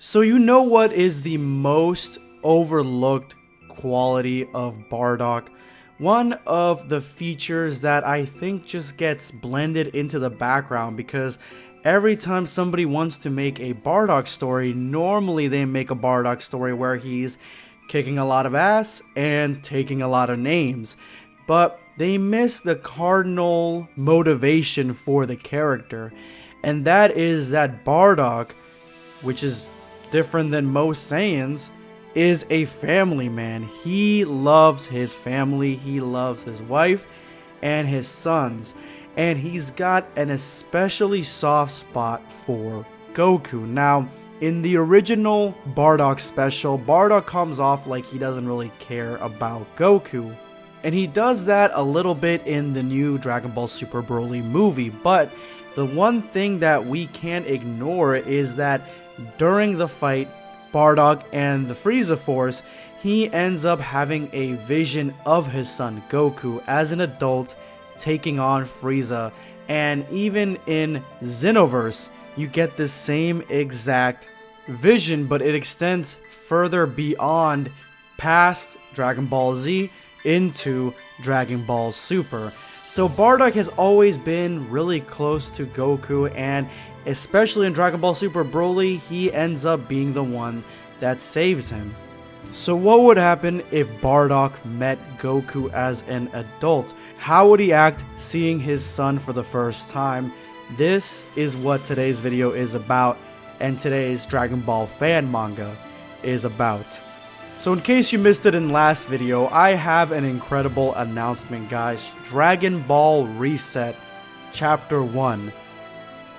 So you know what is the most overlooked quality of Bardock? One of the features that I think just gets blended into the background because every time somebody wants to make a Bardock story, normally they make a Bardock story where he's kicking a lot of ass and taking a lot of names. But they miss the cardinal motivation for the character, and that is that Bardock, which is different than most Saiyans, is a family man. He loves his family, he loves his wife and his sons, and he's got an especially soft spot for Goku. Now, in the original Bardock special, Bardock comes off like he doesn't really care about Goku. And he does that a little bit in the new Dragon Ball Super Broly movie, but the one thing that we can't ignore is that during the fight, Bardock and the Frieza Force, he ends up having a vision of his son Goku as an adult taking on Frieza. And even in Xenoverse, you get the same exact vision, but it extends further beyond past Dragon Ball Z into Dragon Ball Super. So Bardock has always been really close to Goku, and especially in Dragon Ball Super Broly, he ends up being the one that saves him. So what would happen if Bardock met Goku as an adult? How would he act seeing his son for the first time? This is what today's video is about, and today's Dragon Ball fan manga is about. So in case you missed it in last video, I have an incredible announcement, guys. Dragon Ball Reset Chapter 1.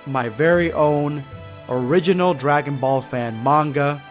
My very own original Dragon Ball fan manga.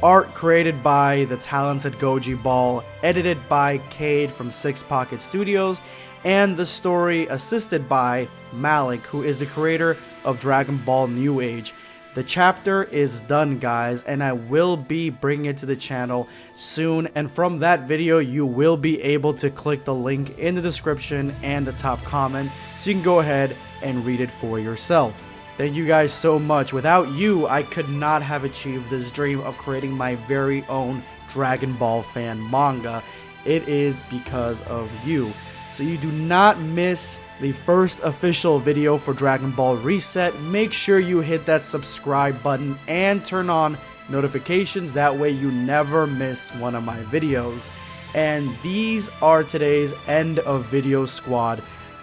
Art created by the talented Goji Ball, edited by Cade from Six Pocket Studios, and the story assisted by Malik, who is the creator of Dragon Ball New Age. The chapter is done, guys, and I will be bringing it to the channel soon, and from that video you will be able to click the link in the description and the top comment so you can go ahead and read it for yourself. Thank you guys so much. Without you, I could not have achieved this dream of creating my very own Dragon Ball fan manga. It is because of you. So you do not miss the first official video for Dragon Ball Reset. Make sure you hit that subscribe button and turn on notifications. That way you never miss one of my videos. And these are today's end of video squad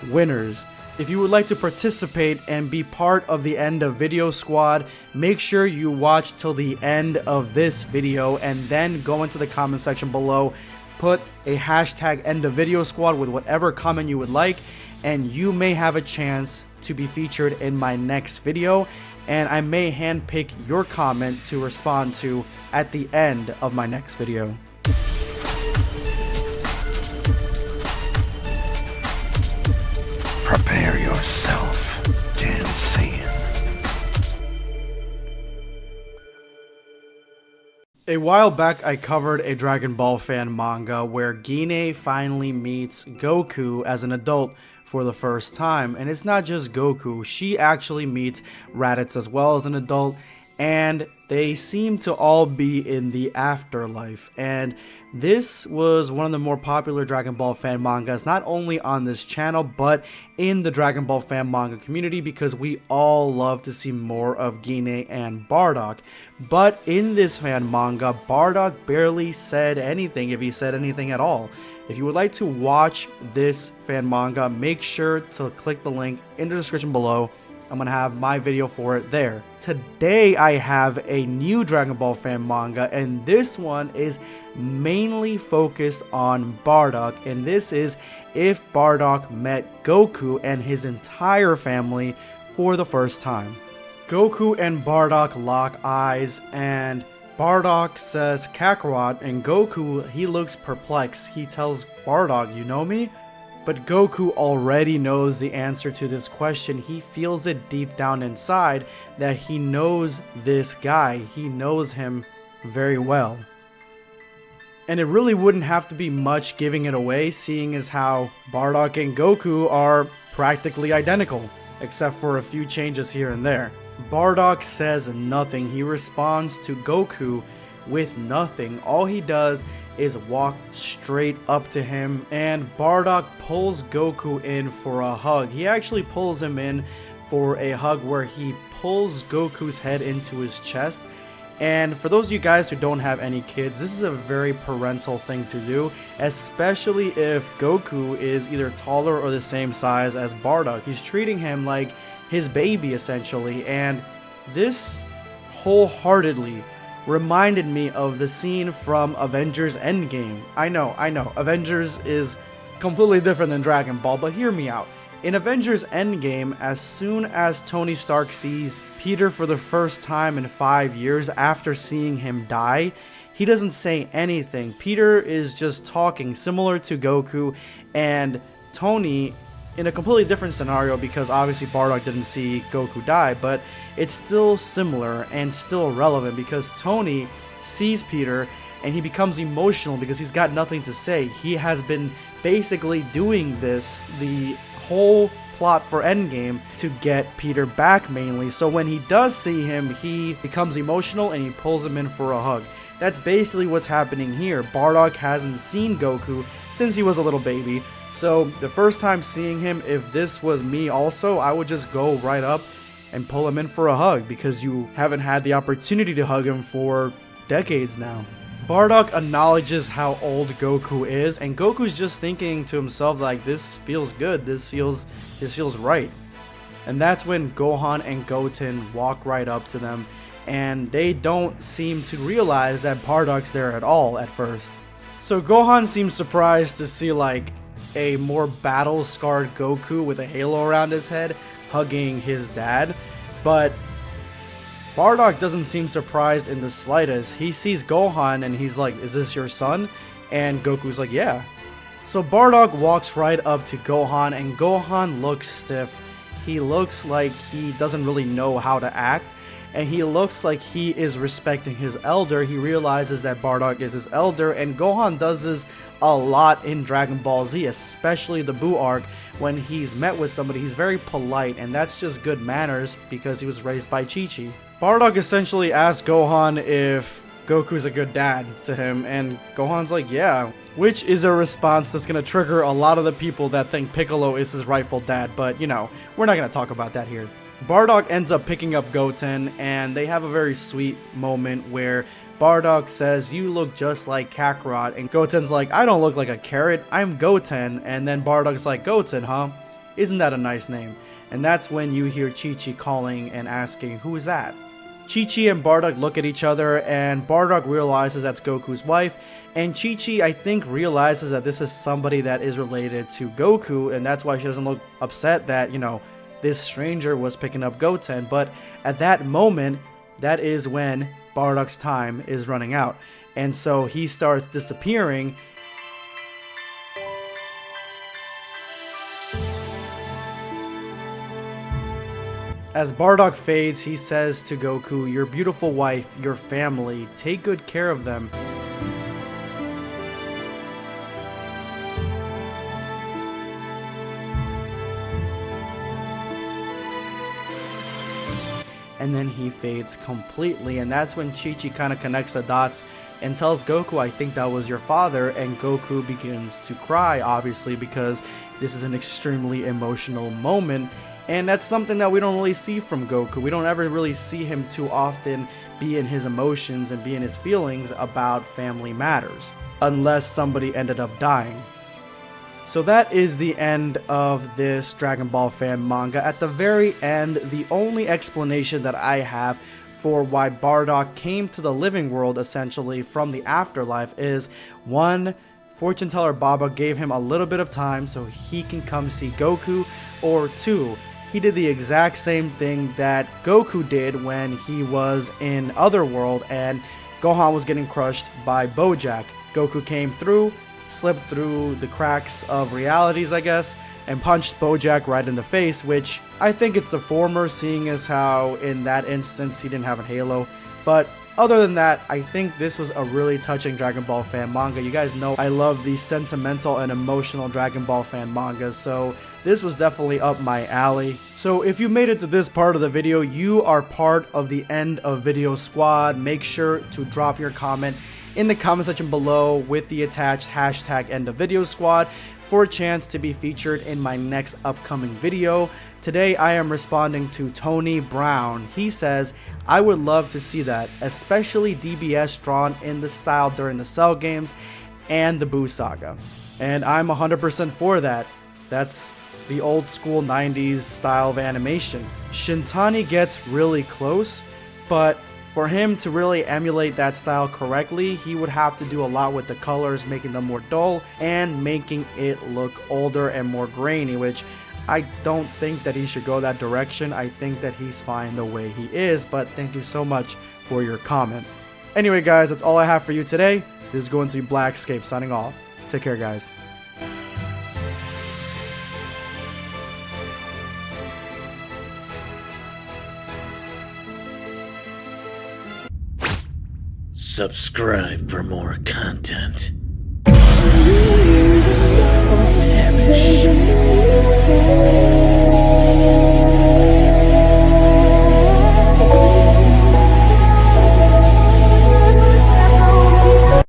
winners. If you would like to participate and be part of the end of video squad, make sure you watch till the end of this video and then go into the comment section below. Put a hashtag end of video squad with whatever comment you would like, and you may have a chance to be featured in my next video, and I may handpick your comment to respond to at the end of my next video. Prepare yourself, Dan Saiyan. A while back, I covered a Dragon Ball fan manga where Gine finally meets Goku as an adult for the first time. And it's not just Goku, she actually meets Raditz as well as an adult, and they seem to all be in the afterlife. And this was one of the more popular Dragon Ball fan mangas, not only on this channel, but in the Dragon Ball fan manga community, because we all love to see more of Gine and Bardock. But in this fan manga, Bardock barely said anything, if he said anything at all. If you would like to watch this fan manga, make sure to click the link in the description below. I'm going to have my video for it there. Today I have a new Dragon Ball fan manga, and this one is mainly focused on Bardock, and this is if Bardock met Goku and his entire family for the first time. Goku and Bardock lock eyes, and Bardock says Kakarot, and Goku, he looks perplexed. He tells Bardock, "You know me?" But Goku already knows the answer to this question. He feels it deep down inside that he knows this guy. He knows him very well. And it really wouldn't have to be much giving it away, seeing as how Bardock and Goku are practically identical, except for a few changes here and there. Bardock says nothing. He responds to Goku with nothing. All he does is walk straight up to him, and Bardock pulls Goku in for a hug. He actually pulls him in for a hug where he pulls Goku's head into his chest. And for those of you guys who don't have any kids, this is a very parental thing to do, especially if Goku is either taller or the same size as Bardock. He's treating him like his baby essentially, and this wholeheartedly reminded me of the scene from Avengers Endgame. I know, Avengers is completely different than Dragon Ball, but hear me out. In Avengers Endgame, as soon as Tony Stark sees Peter for the first time in 5 years after seeing him die, he doesn't say anything. Peter is just talking, similar to Goku, and Tony, in a completely different scenario, because obviously Bardock didn't see Goku die, but it's still similar and still relevant because Tony sees Peter and he becomes emotional because he's got nothing to say. He has been basically doing this the whole plot for Endgame to get Peter back mainly. So when he does see him, he becomes emotional and he pulls him in for a hug. That's basically what's happening here. Bardock hasn't seen Goku since he was a little baby. So the first time seeing him, if this was me also, I would just go right up and pull him in for a hug because you haven't had the opportunity to hug him for decades now. Bardock acknowledges how old Goku is, and Goku's just thinking to himself like, this feels good, this feels right. And that's when Gohan and Goten walk right up to them, and they don't seem to realize that Bardock's there at all at first. So Gohan seems surprised to see like a more battle-scarred Goku with a halo around his head hugging his dad, but Bardock doesn't seem surprised in the slightest. He sees Gohan and he's like, is this your son? And Goku's like, yeah. So Bardock walks right up to Gohan and Gohan looks stiff. He looks like he doesn't really know how to act, and he looks like he is respecting his elder. He realizes that Bardock is his elder, and Gohan does this a lot in Dragon Ball Z, especially the Buu arc. When he's met with somebody, he's very polite, and that's just good manners because he was raised by Chi-Chi. Bardock essentially asks Gohan if Goku's a good dad to him, and Gohan's like, yeah, which is a response that's going to trigger a lot of the people that think Piccolo is his rightful dad, but you know, we're not going to talk about that here. Bardock ends up picking up Goten, and they have a very sweet moment where Bardock says, you look just like Kakarot, and Goten's like, I don't look like a carrot, I'm Goten. And then Bardock's like, Goten, huh? Isn't that a nice name? And that's when you hear Chi-Chi calling and asking, who is that? Chi-Chi and Bardock look at each other, and Bardock realizes that's Goku's wife, and Chi-Chi, I think, realizes that this is somebody that is related to Goku, and that's why she doesn't look upset that, you know, this stranger was picking up Goten. But at that moment, that is when Bardock's time is running out, and so he starts disappearing. As Bardock fades, he says to Goku, your beautiful wife, your family, take good care of them. And then he fades completely, and that's when Chi-Chi kind of connects the dots and tells Goku, I think that was your father, and Goku begins to cry, obviously, because this is an extremely emotional moment, and that's something that we don't really see from Goku. We don't ever really see him too often be in his emotions and be in his feelings about family matters, unless somebody ended up dying. So that is the end of this Dragon Ball fan manga. At the very end, the only explanation that I have for why Bardock came to the living world essentially from the afterlife is, one, fortune teller Baba gave him a little bit of time so he can come see Goku, or two, he did the exact same thing that Goku did when he was in Otherworld and Gohan was getting crushed by Bojack. Goku came through, slipped through the cracks of realities, I guess, and punched Bojack right in the face, which I think it's the former, seeing as how in that instance he didn't have a halo. But Other than that, I think this was a really touching Dragon Ball fan manga. You guys know I love these sentimental and emotional Dragon Ball fan mangas, so this was definitely up my alley. So if you made it to this part of the video, you are part of the End of Video squad. Make sure to drop your comment in the comment section below with the attached hashtag End of Video squad for a chance to be featured in my next upcoming video. Today I am responding to Tony Brown. He says, I would love to see that, especially DBS drawn in the style during the Cell games and the Buu saga. And I'm 100% for that. That's the old school 90s style of animation. Shintani gets really close, but for him to really emulate that style correctly, he would have to do a lot with the colors, making them more dull and making it look older and more grainy, which I don't think that he should go that direction. I think that he's fine the way he is, but thank you so much for your comment. Anyway guys, that's all I have for you today. This is going to be BlackScape signing off. Take care guys. Subscribe for more content.